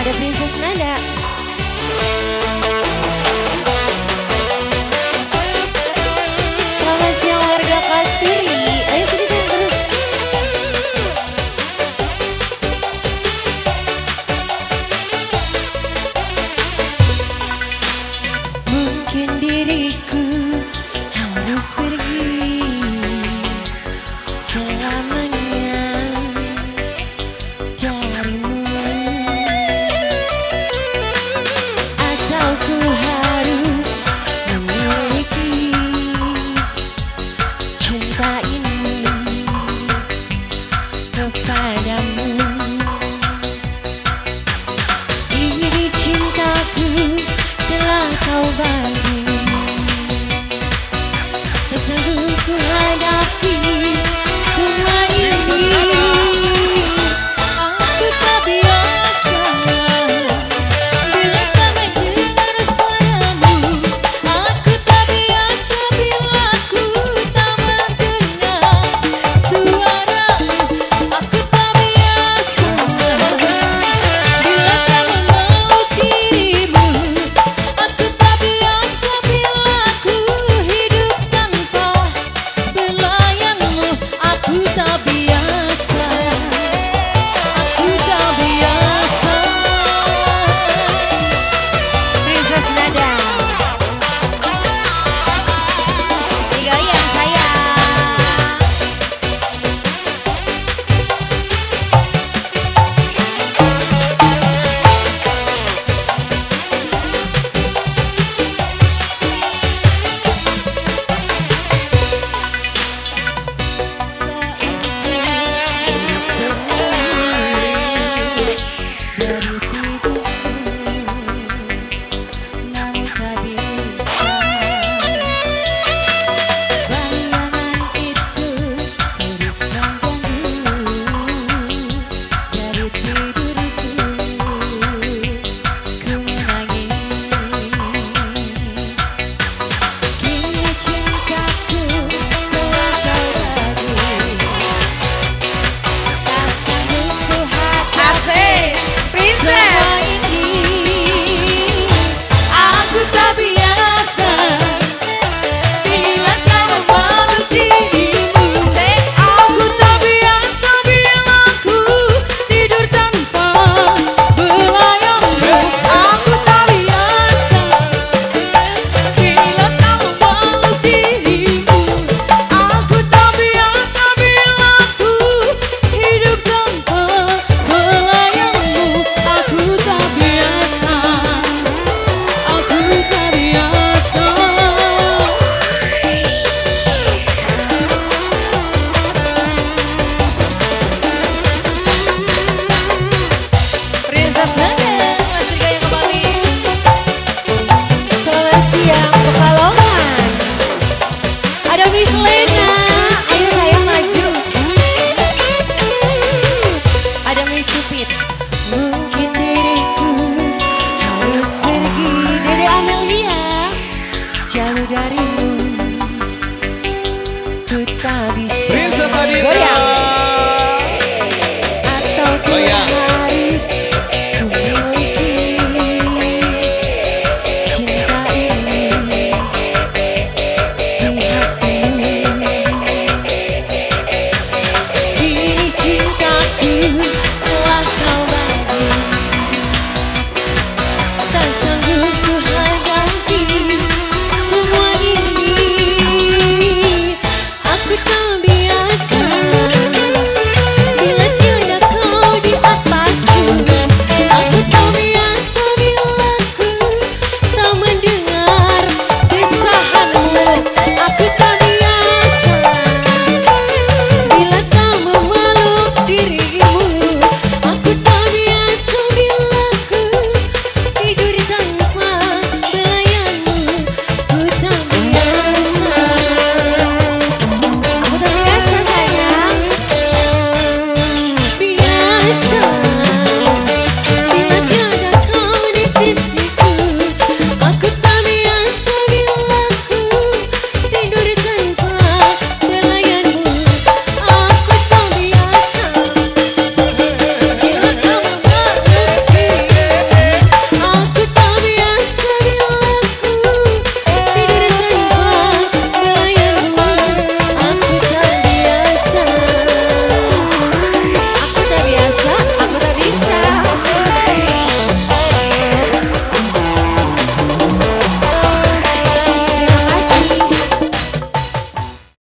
Ada Princess Nada. Selamat siang warga Kasturi. Ayo sini sayang terus. Mungkin diriku harus pergi selamanya darimu, atau ku harus memiliki cinta ini kepadamu. Ini cintaku telah kau bagi, tak sanggup ku hadapi semua ini. Aku tak biasa bila tak mendengar suaramu. Aku tak biasa bila ku tak mendengar suaramu. Aku tak biasa bila tak memeluk dirimu. Aku tak biasa bila ku hidup tanpa belayanmu. Aku tak biasa. Aku tak biasa. Princess Nada. Digoyang sayang. Terus berlari dari